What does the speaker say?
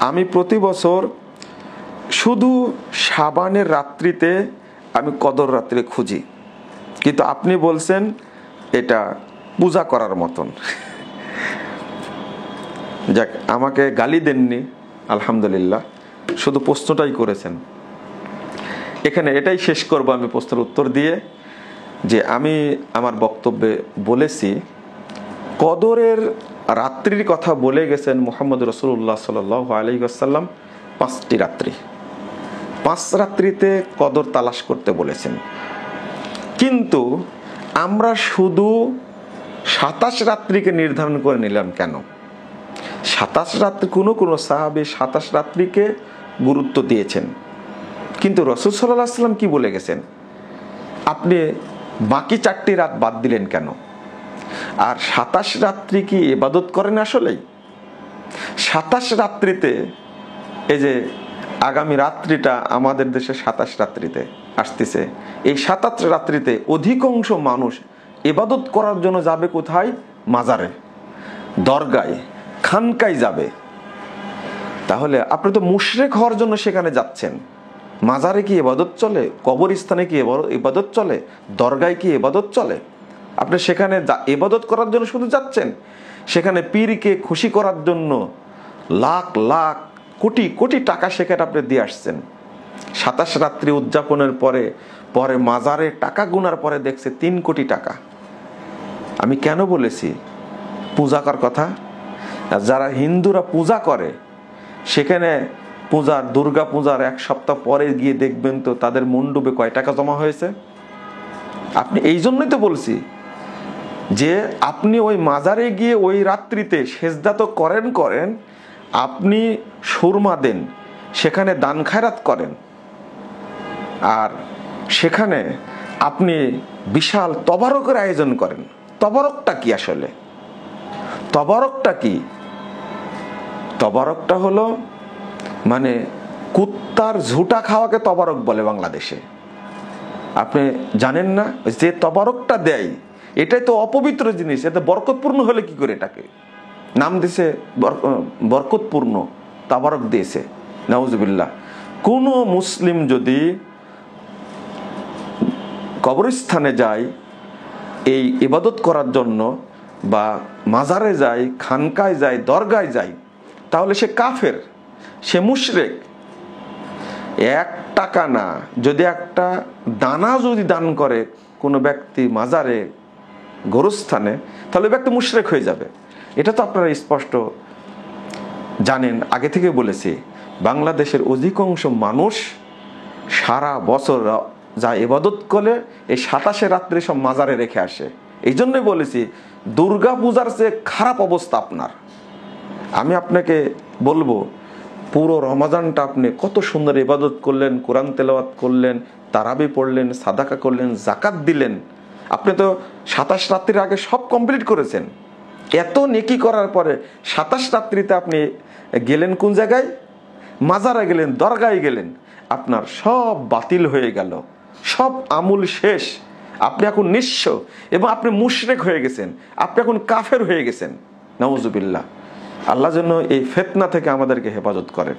আমি প্রতি বছর শুধু শাবানের রাত্রিতে আমি কদর রাত্রি খুঁজি, কিন্তু আপনি বলছেন এটা পূজা করার মতন। যাক, আমাকে গালি দেননি, আলহামদুলিল্লাহ, শুধু প্রশ্নটাই করেছেন। এখানে এটাই শেষ করব আমি প্রশ্নের উত্তর দিয়ে, যে আমি আমার বক্তব্যে বলেছি কদরের রাত্রির কথা বলে গেছেন মুহাম্মদ রাসূলুল্লাহ সাল্লাল্লাহু আলাইহি ওয়াসাল্লাম 5টি রাত্রি, 5 রাত্রিতে কদর তালাশ করতে বলেছেন। কিন্তু আমরা শুধু 27 রাত্রিকে নির্ধারণ করে নিলাম কেন? 27 রাত্রি কোনো সাহাবী 27 রাত্রিকে গুরুত্ব দিয়েছেন, কিন্তু রাসূল সাল্লাল্লাহু আলাইহি ওয়াসাল্লাম কি বলে গেছেন? আপনি বাকি 4টি রাত বাদ দিলেন কেন? আর 27 রাত্রি কি ইবাদত করেন আসলেই? 27 রাত্রিতে, এই যে আগামী রাত্রিটা আমাদের দেশে 27 রাত্রিতে আসতেছে, এই 27 রাত্রিতে অধিকাংশ মানুষ ইবাদত করার জন্য যাবে কোথায়? মাজারে, দরগায়, খানকায় যাবে। তাহলে আপনি তো মুশরিক হওয়ার জন্য সেখানে যাচ্ছেন। মাজারে কি ইবাদত চলে? কবরস্থানে কি ইবাদত চলে? দরগায় কি ইবাদত চলে? আপনি সেখানে ইবাদত করার জন্য শুধু যাচ্ছেন, সেখানে পীরকে খুশি করার জন্য লাখ লাখ কোটি কোটি টাকা সেখানে আপনি দিয়ে আসছেন। 27 রাত্রি উদযাপনের পরে পরে মাজারে টাকা গুনার পরে দেখছে 3 কোটি টাকা। আমি কেন বলেছি পূজাকার কথা? যারা হিন্দুরা পূজা করে, সেখানে পূজার, দুর্গা পূজার 1 সপ্তাহ পরে গিয়ে দেখবেন তো তাদের মণ্ডপে কয় টাকা জমা হয়েছে। আপনি এই জন্যই তো বলছি যে আপনি ওই মাজারে গিয়ে ওই রাত্রিতে সেজদা তো করেন, আপনি সুরমা দেন, সেখানে দান খায়রাত করেন, আর সেখানে আপনি বিশাল তবারকের আয়োজন করেন। তবারকটা কি আসলে? তবারকটা কি? তবারকটা হলো মানে কুত্তার ঝুটা খাওয়াকে তবারক বলে বাংলাদেশে। আপনি জানেন না? যে তবারকটা দেয় এটাই তো অপবিত্র জিনিস, এতে বরকতপূর্ণ হলে কি করে এটাকে নাম দিছে বরকতপূর্ণ, তবারক দিয়েছে। নাউজুবিল্লাহ। কোন মুসলিম যদি কবরস্থানে যায় এই ইবাদত করার জন্য, বা মাজারে যায়, খানকায় যায়, দরগায় যায়, তাহলে সে কাফের, সে মুশরিক। 1 টাকা না, যদি একটা দানা যদি দান করে কোনো ব্যক্তি মাজারে, গোরস্থানে, তাহলে ব্যক্তি মুশরিক হয়ে যাবে। এটা তো আপনারা স্পষ্ট জানেন, আগে থেকে বলেছি। বাংলাদেশের অধিকাংশ মানুষ সারা বছর যা ইবাদত করে এই 27 রাত্রি সব মাজারে রেখে আসে। এই জন্যই বলেছি দুর্গা পূজার চেয়ে খারাপ অবস্থা আপনার। আমি আপনাকে বলবো, পুরো রমাজানটা আপনি কত সুন্দর ইবাদত করলেন, কোরআন তেলাওয়াত করলেন, তারাবি পড়লেন, সাদাকা করলেন, যাকাত দিলেন। আপনি তো 27 রাত্রির আগে সব কমপ্লিট করেছেন। এত নেকি করার পরে 27 রাত্রিতে আপনি গেলেন কোন জায়গায়? মাজারে গেলেন, দরগায় গেলেন। আপনার সব বাতিল হয়ে গেল, সব আমল শেষ। আপনি এখন নিঃস্ব এবং আপনি মুশরিক হয়ে গেছেন, আপনি এখন কাফের হয়ে গেছেন। নাউজুবিল্লাহ। আল্লাহ যেন এই ফিতনা থেকে আমাদেরকে হেফাজত করেন।